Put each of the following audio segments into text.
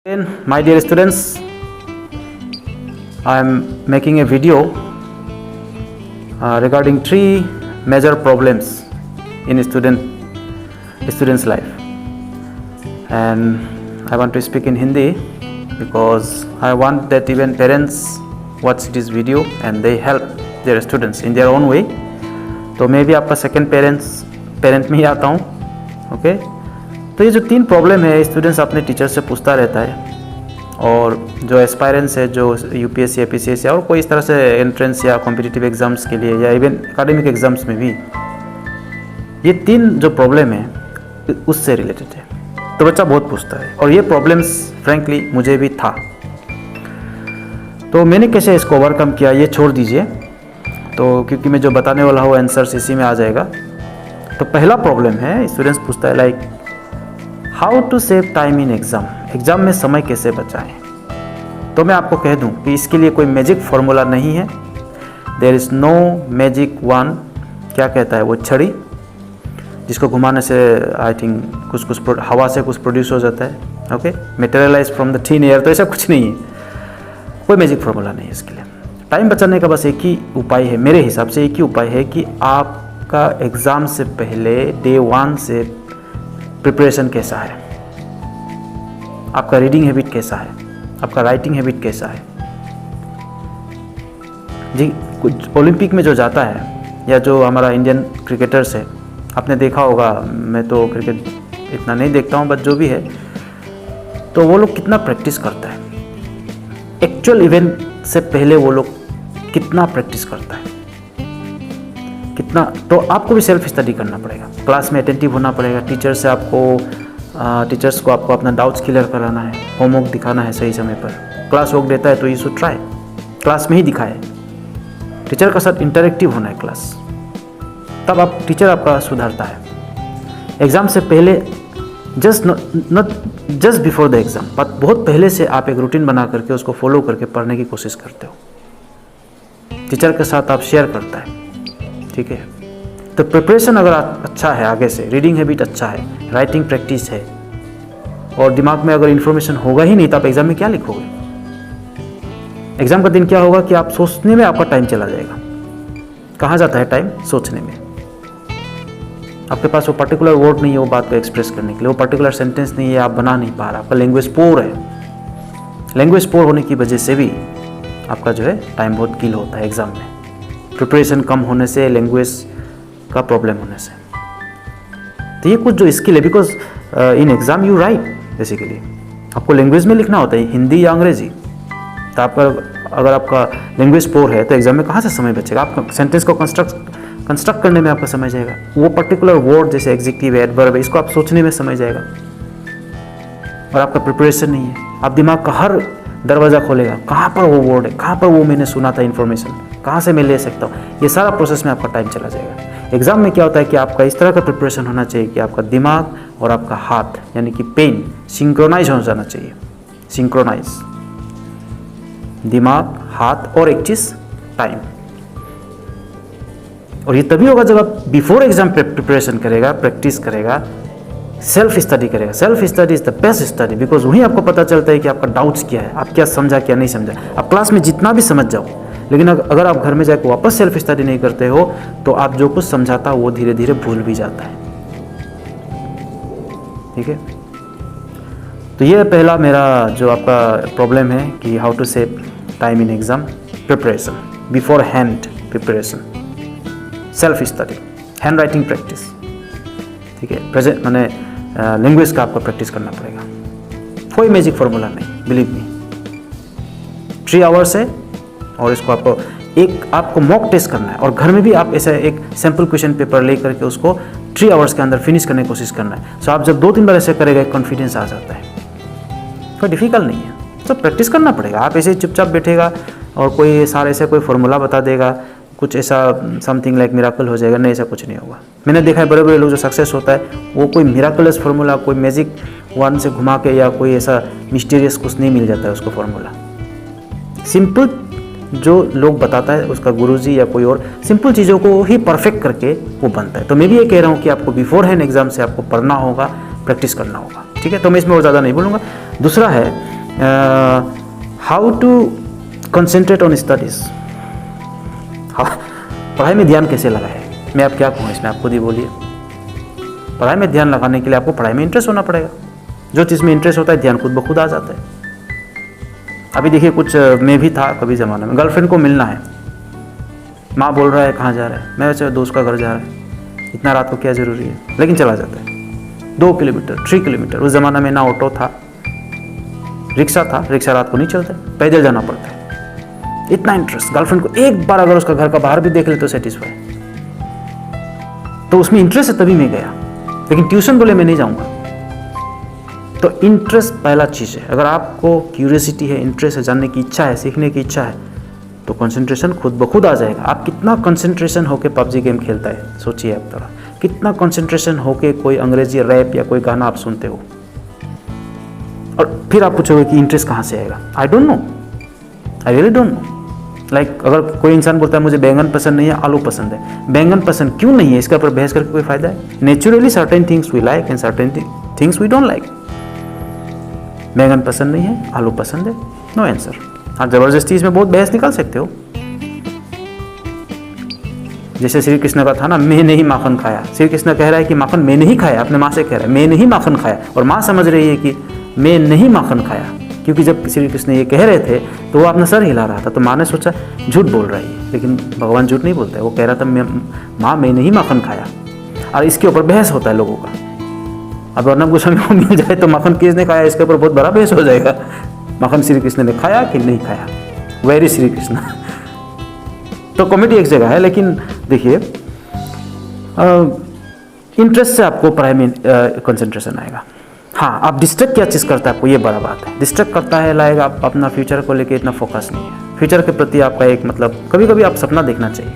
My dear students, I am making a video regarding three major problems in student's life, and I want to speak in Hindi because I want that even parents watch this video and they help their students in their own way. तो मैं भी आपका second parent में ही आता हूँ. Okay तो ये जो तीन प्रॉब्लम है स्टूडेंट्स अपने टीचर से पूछता रहता है, और जो एस्पायरेंट्स है जो यूपीएससी एपीसीएस या और कोई इस तरह से एंट्रेंस या कॉम्पिटिटिव एग्जाम्स के लिए या इवन एकेडमिक एग्जाम्स में भी ये तीन जो प्रॉब्लम है उससे रिलेटेड है. तो बच्चा बहुत पूछता है और ये प्रॉब्लम्स फ्रैंकली मुझे भी था. तो मैंने कैसे इसको ओवरकम किया ये छोड़ दीजिए, तो क्योंकि मैं जो बताने वाला हूँ आंसर्स इसी में आ जाएगा. तो पहला प्रॉब्लम है स्टूडेंट्स पूछता है like how to save time in exam में समय कैसे बचाएं. तो मैं आपको कह दूं कि इसके लिए कोई मैजिक फार्मूला नहीं है. There is no magic one. क्या कहता है वो छड़ी जिसको घुमाने से आई थिंक कुछ हवा से कुछ प्रोड्यूस हो जाता है. Okay materialise from the thin air. तो ऐसा कुछ नहीं है, कोई मैजिक फार्मूला नहीं है इसके लिए. टाइम बचाने का बस एक ही उपाय है, मेरे हिसाब से एक ही उपाय है कि आपका एग्ज़ाम से पहले डे 1 से प्रिपरेशन कैसा है, आपका रीडिंग हैबिट कैसा है, आपका राइटिंग हैबिट कैसा है. जी कुछ ओलंपिक में जो जाता है या जो हमारा इंडियन क्रिकेटर्स है, आपने देखा होगा, मैं तो क्रिकेट इतना नहीं देखता हूँ बट जो भी है तो वो लोग कितना प्रैक्टिस करता है. एक्चुअल इवेंट से पहले वो लोग कितना प्रैक्टिस करता है, कितना. तो आपको भी सेल्फ स्टडी करना पड़ेगा, क्लास में अटेंटिव होना पड़ेगा. टीचर्स को आपको अपना डाउट्स क्लियर कराना है, होमवर्क दिखाना है सही समय पर. क्लास वर्क देता है तो यू शुड ट्राई क्लास में ही दिखाए. टीचर का साथ इंटरेक्टिव होना है क्लास, तब आप टीचर आपका सुधारता है. एग्ज़ाम से पहले not just before the exam but बहुत पहले से आप एक रूटीन बना करके उसको फॉलो करके पढ़ने की कोशिश करते हो. टीचर के साथ आप शेयर करता है, ठीक है. तो प्रिपरेशन अगर अच्छा है, आगे से रीडिंग हैबिट अच्छा है, राइटिंग प्रैक्टिस है, और दिमाग में अगर इन्फॉर्मेशन होगा ही नहीं तो आप एग्ज़ाम में क्या लिखोगे. एग्ज़ाम का दिन क्या होगा कि आप सोचने में आपका टाइम चला जाएगा. कहाँ जाता है टाइम? सोचने में. आपके पास वो पर्टिकुलर वर्ड नहीं है वो बात को एक्सप्रेस करने के लिए, वो पर्टिकुलर सेंटेंस नहीं है, आप बना नहीं पा रहा. आपका लैंग्वेज पोर है. लैंग्वेज पोर होने की वजह से भी आपका जो है टाइम बहुत किल होता है एग्ज़ाम में. प्रिपरेशन कम होने से, लैंग्वेज का प्रॉब्लम होने से. तो ये कुछ जो स्किल है, because in exam you right basically आपको लैंग्वेज में लिखना होता है, हिंदी या अंग्रेजी. तो आपका अगर आपका लैंग्वेज पोर है तो एग्ज़ाम में कहाँ से समय बचेगा. आपका सेंटेंस को कंस्ट्रक्ट करने में आपका समय जाएगा. वो पर्टिकुलर वर्ड जैसे एग्जेक्टिव है, एडवर्ब है, इसको आप सोचने में समय जाएगा. और आपका प्रिपरेशन नहीं है, आप दिमाग का हर दरवाज़ा खोलेगा, कहाँ पर वो वर्ड है, कहाँ पर वो मैंने सुना था इन्फॉर्मेशन, कहाँ से मैं ले सकता हूँ. ये सारा प्रोसेस में आपका टाइम चला जाएगा. एग्ज़ाम में क्या होता है कि आपका इस तरह का प्रिपरेशन होना चाहिए कि आपका दिमाग और आपका हाथ यानी कि पेन सिंक्रोनाइज हो जाना चाहिए. सिंक्रोनाइज दिमाग, हाथ और एक चीज़ टाइम. और ये तभी होगा जब आप बिफोर एग्जाम प्रिपरेशन करेगा, प्रैक्टिस करेगा, सेल्फ स्टडी करेगा. Self study is the best study, because वहीं आपको पता चलता है कि आपका डाउट्स क्या है, आप क्या समझा क्या नहीं समझा. आप क्लास में जितना भी समझ जाओ, लेकिन अगर आप घर में जाकर वापस सेल्फ स्टडी नहीं करते हो तो आप जो कुछ समझाता वो धीरे धीरे भूल भी जाता है. ठीक है. तो ये पहला मेरा जो आपका प्रॉब्लम है कि how to save time in exam preparation, beforehand preparation, self study, handwriting practice. ठीक है. प्रेजेंट मैंने लैंग्वेज का आपको प्रैक्टिस करना पड़ेगा. कोई मैजिक फार्मूला नहीं, बिलीव मी. 3 आवर्स है और इसको आपको मॉक टेस्ट करना है, और घर में भी आप ऐसा एक सैम्पल क्वेश्चन पेपर ले करके उसको 3 आवर्स के अंदर फिनिश करने की कोशिश करना है. सो आप जब 2-3 बार ऐसे करेगा कॉन्फिडेंस आ जाता है. कोई डिफिकल्ट नहीं है, तो प्रैक्टिस करना पड़ेगा. आप ऐसे चुपचाप बैठेगा और कोई सारे ऐसे कोई फार्मूला बता देगा, कुछ ऐसा समथिंग लाइक मिराकल हो जाएगा, नहीं, ऐसा कुछ नहीं होगा. मैंने देखा है बड़े बड़े लोग जो सक्सेस होता है वो कोई मिराकलस फार्मूला, कोई मैजिक वन से घुमा के या कोई ऐसा मिस्टीरियस कुछ नहीं मिल जाता है उसको फार्मूला. सिंपल जो लोग बताता है उसका गुरुजी या कोई और सिंपल चीज़ों को ही परफेक्ट करके वो बनता है. तो मैं भी ये कह रहा हूँ कि आपको बिफोर हैंड एग्जाम से आपको पढ़ना होगा, प्रैक्टिस करना होगा. ठीक है. तो मैं इसमें और ज़्यादा नहीं बोलूँगा. दूसरा है how to concentrate on studies, पढ़ाई में ध्यान कैसे लगाए। मैं आप क्या कहूँ इसमें, आप खुद ही बोलिए। पढ़ाई में ध्यान लगाने के लिए आपको पढ़ाई में इंटरेस्ट होना पड़ेगा। जो चीज़ में इंटरेस्ट होता है ध्यान खुद ब खुद आ जाता है। अभी देखिए कुछ मैं भी था कभी ज़माने में, गर्लफ्रेंड को मिलना है, माँ बोल रहा है कहाँ जा रहा है, मैं वैसे दोस्त का घर जा रहा है, इतना रात को क्या ज़रूरी है, लेकिन चला जाता है 2 किलोमीटर 3 किलोमीटर। उस ज़माना में ना ऑटो था, रिक्शा था, रिक्शा रात को नहीं चलता, पैदल जाना पड़ता है। इतना इंटरेस्ट, गर्लफ्रेंड को एक बार अगर उसका घर का बाहर भी देख ले तो सेटिस्फाई, तो उसमें इंटरेस्ट है तभी मैं गया। लेकिन ट्यूशन बोले मैं नहीं जाऊँगा। तो इंटरेस्ट पहला चीज़ है। अगर आपको क्यूरियोसिटी है, इंटरेस्ट है, जानने की इच्छा है, सीखने की इच्छा है, तो कंसंट्रेशन खुद ब खुद आ जाएगा। आप कितना कंसंट्रेशन होके पबजी गेम खेलता है, सोचिए आप थोड़ा, कितना कंसंट्रेशन होके कोई अंग्रेजी रैप या कोई गाना आप सुनते हो, और फिर आप पूछोगे कि इंटरेस्ट कहाँ से आएगा। I don't know, I really don't know. Like अगर कोई इंसान बोलता है मुझे बैंगन पसंद नहीं है, आलू पसंद है, बैंगन पसंद क्यों नहीं है, इसके ऊपर बहस करके कोई फायदा है। Naturally certain things we like and certain things we don't like. बैंगन पसंद नहीं है, आलू पसंद है, नो आंसर। आप जबरदस्ती इसमें बहुत बहस निकाल सकते हो। जैसे श्री कृष्ण का था ना, मैंने ही माखन खाया। श्री कृष्ण कह रहा है कि माखन मैंने ही खाया, अपने माँ से कह रहा है मैंने ही माखन खाया, और माँ समझ रही है कि मैं नहीं माखन खाया, क्योंकि जब श्री कृष्ण ये कह रहे थे तो वो अपना सर हिला रहा था। तो माँ ने सोचा झूठ बोल रहा है, लेकिन भगवान झूठ नहीं बोलते। वो कह रहा था माँ मैंने ही माखन खाया, और इसके ऊपर बहस होता है लोगों का। अब अर्नब गोस्वामी को मिल जाए तो माखन किसने खाया, इसके ऊपर बहुत बड़ा बहस हो जाएगा। माखन श्री कृष्ण ने खाया कि नहीं खाया, वेरी श्री कृष्ण। तो कॉमेडी एक जगह है, लेकिन देखिए इंटरेस्ट से आपको पढ़ाई में कंसंट्रेशन आएगा। हाँ, आप डिस्ट्रैक्ट क्या चीज़ करता है आपको, ये बड़ा बात है। डिस्ट्रैक्ट करता है लाइक आप अपना फ्यूचर को लेके इतना फोकस नहीं है। फ्यूचर के प्रति आपका एक मतलब, कभी कभी आप सपना देखना चाहिए।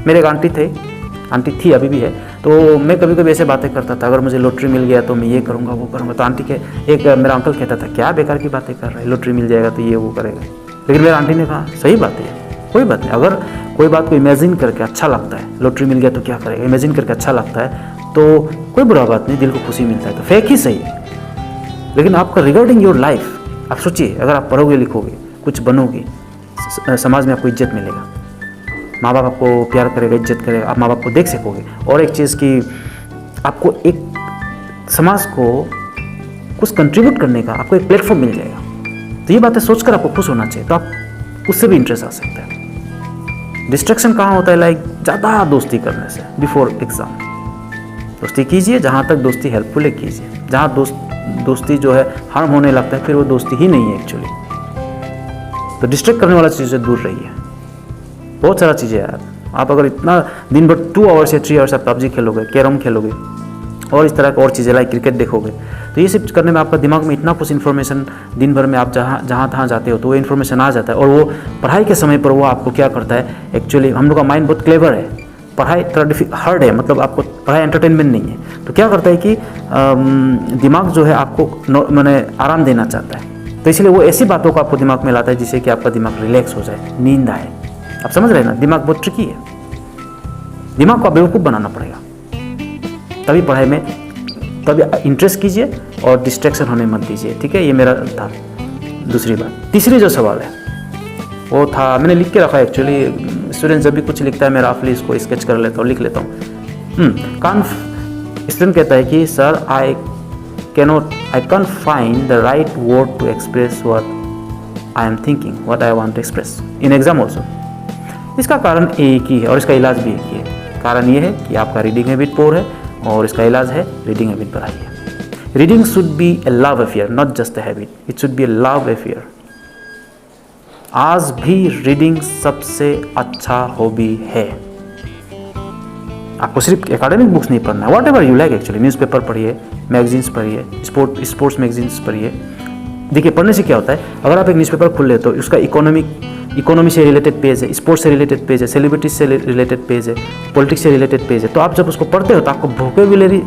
मेरे एक आंटी थी अभी भी है, तो मैं कभी कभी ऐसे बातें करता था, अगर मुझे लॉटरी मिल गया तो मैं ये करूँगा वो करूँगा। तो आंटी के एक मेरा अंकल कहता था क्या बेकार की बातें कर रहे हैं, लॉटरी मिल जाएगा तो ये वो करेगा। लेकिन मेरी आंटी ने कहा सही बात है, कोई बात नहीं, अगर कोई बात को इमेजिन करके अच्छा लगता है, लॉटरी मिल गया तो क्या करेगा, इमेजिन करके अच्छा लगता है तो कोई बुरा बात नहीं, दिल को खुशी मिलता है, तो फेक ही सही। लेकिन आपका रिगार्डिंग योर लाइफ, आप सोचिए, अगर आप पढ़ोगे लिखोगे कुछ बनोगे, समाज में आपको इज्जत मिलेगा, माँ बाप आपको प्यार करेगा, इज्जत करेगा, आप माँ बाप को देख सकोगे। और एक चीज़ कि आपको एक समाज को कुछ कंट्रीब्यूट करने का आपको एक प्लेटफॉर्म मिल जाएगा। तो ये बातें सोचकर आपको खुश होना चाहिए, तो आप उससे भी इंटरेस्ट आ सकता है। डिस्ट्रैक्शन कहाँ होता है, लाइक ज़्यादा दोस्ती करने से बिफोर एग्ज़ाम। दोस्ती कीजिए, जहाँ तक दोस्ती हेल्पफुल है कीजिए। जहाँ दोस्ती जो है हार्म होने लगता है, फिर वो दोस्ती ही नहीं है एक्चुअली। तो डिस्ट्रैक्ट करने वाला चीज़ से दूर रहिए। बहुत सारा चीज़ें यार, आप अगर इतना दिन भर 2 आवर्स या 3 आवर्स आप पबजी खेलोगे, कैरम खेलोगे, और इस तरह की और चीज़ें लाइक क्रिकेट देखोगे, तो ये सब करने में आपका दिमाग में इतना कुछ इन्फॉर्मेशन दिन भर में आप जहाँ तहाँ जाते हो तो वो इन्फॉर्मेशन आ जाता है। और वो पढ़ाई के समय पर वो आपको क्या करता है, एक्चुअली हम लोग का माइंड बहुत क्लेवर है, पढ़ाई थोड़ा हार्ड है, मतलब आपको पढ़ाई एंटरटेनमेंट नहीं है। तो क्या करता है कि दिमाग जो है आपको मैंने आराम देना चाहता है, तो इसलिए वो ऐसी बातों को आपको दिमाग में लाता है जिससे कि आपका दिमाग रिलैक्स हो जाए, नींद आए। आप समझ रहे हैं ना, दिमाग बहुत ट्रिकी है, दिमाग को आप बेवकूफ़ बनाना पड़ेगा, तभी पढ़ाई में तभी इंटरेस्ट कीजिए और डिस्ट्रैक्शन होने मत दीजिए। ठीक है, ये मेरा था दूसरी बात। तीसरी जो सवाल है वो था, मैंने लिख के रखा है एक्चुअली, स्टूडेंट जब भी कुछ लिखता है मैं रफली इसको स्केच कर लेता हूँ, लिख लेता हूँ। स्टूडेंट कहता है कि sir I can find the right word to express what I am thinking, what I want to express in exam also. इसका कारण एक ही है और इसका इलाज भी एक ही है। कारण ये है कि आपका रीडिंग हैबिट पोर है, और इसका इलाज है रीडिंग हैबिट बढ़ाइए। Reading should be A love affair, not just a habit, it should be A love affair. आज भी रीडिंग सबसे अच्छा हॉबी है। आपको सिर्फ एकेडमिक बुक्स नहीं पढ़ना है, what ever you like actually, newspaper पढ़िए, मैगजीन्स पढ़िए, स्पोर्ट्स मैगजीन्स पढ़िए। देखिए पढ़ने से क्या होता है, अगर आप एक न्यूज़पेपर खुल लेते हो, उसका इकोनॉमी से रिलेटेड पेज है, स्पोर्ट्स से रिलेटेड पेज है, सेलिब्रिटीज से रिलेटेड पेज है, पॉलिटिक्स से रिलेटेड पेज है, तो आप जब उसको पढ़ते हो तो आपको वोकैबुलरी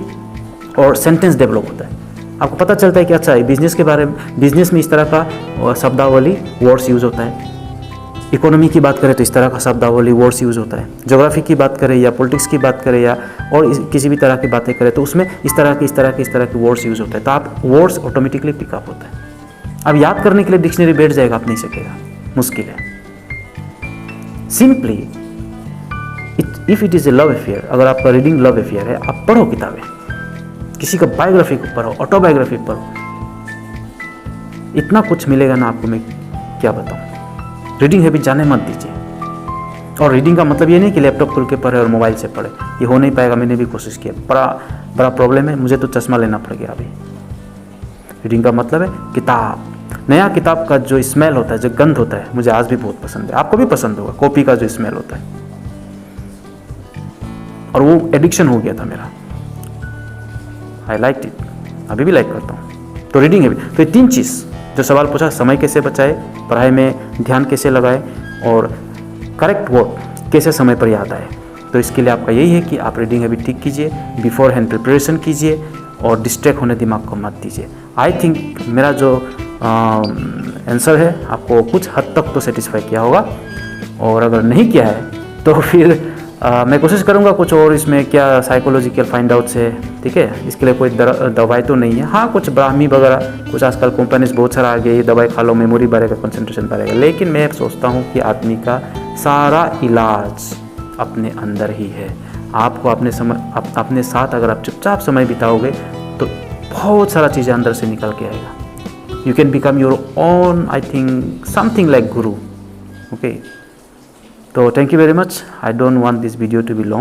और सेंटेंस डेवलप होता है। आपको पता चलता है कि अच्छा बिजनेस के बारे में, बिजनेस में इस तरह का शब्दावली वर्ड्स यूज़ होता है, इकोनॉमी की बात करें तो इस तरह का शब्दावली वर्ड्स यूज़ होता है, ज्योग्राफी की बात करें या पॉलिटिक्स की बात करें या और किसी भी तरह की बातें करें तो उसमें इस तरह के वर्ड्स यूज़ होते हैं, तो आप वर्ड्स ऑटोमेटिकली पिकअप होता है। अब याद करने के लिए डिक्शनरी बैठ जाएगा, आप नहीं सकेगा, मुश्किल है। Simply if it is a love affair, अगर आपका रीडिंग लव अफेयर है, आप पढ़ो किताबें, किसी का बायोग्राफी को पढ़ो, ऑटोबायोग्राफी पढ़ो, इतना कुछ मिलेगा ना आपको, मैं क्या बताऊँ। रीडिंग हैबिट जाने मत दीजिए। और रीडिंग का मतलब ये नहीं कि लैपटॉप खोल के पढ़े और मोबाइल से पढ़े, ये हो नहीं पाएगा। मैंने भी कोशिश किया, बड़ा प्रॉब्लम है, मुझे तो चश्मा लेना पड़ गया अभी। रीडिंग का मतलब है किताब, नया किताब का जो स्मेल होता है, जो गंध होता है, मुझे आज भी बहुत पसंद है, आपको भी पसंद होगा। कॉपी का जो स्मेल होता है, और वो एडिक्शन हो गया था मेरा। आई लाइक इट, अभी भी लाइक करता हूँ। तो रीडिंग है। तो ये 3 चीज़ जो सवाल पूछा, समय कैसे बचाए, पढ़ाई में ध्यान कैसे लगाए, और करेक्ट वर्ड कैसे समय पर याद आए। तो इसके लिए आपका यही है कि आप रीडिंग हैबिट ठीक कीजिए, बिफोर हैंड प्रिपरेशन कीजिए, और डिस्ट्रैक्ट होने दिमाग को मत दीजिए। आई थिंक मेरा जो आंसर है आपको कुछ हद तक तो सेटिस्फाई किया होगा, और अगर नहीं किया है तो फिर मैं कोशिश करूँगा कुछ और इसमें क्या साइकोलॉजिकल फाइंड आउट्स है, ठीक है। इसके लिए कोई दवाई तो नहीं है, हाँ कुछ ब्राह्मी वगैरह, कुछ आजकल कंपनीज बहुत सारा आ गया, ये दवाई खा लो मेमोरी बढ़ेगा, कंसंट्रेशन बढ़ेगा। लेकिन मैं सोचता हूँ कि आदमी का सारा इलाज अपने अंदर ही है। आपको अपने साथ अगर आप चुपचाप समय बिताओगे तो बहुत सारा चीज़ें अंदर से निकल के आएगा। You can become your own, I think something like guru. Okay, तो thank you very much. I don't want this video to be long.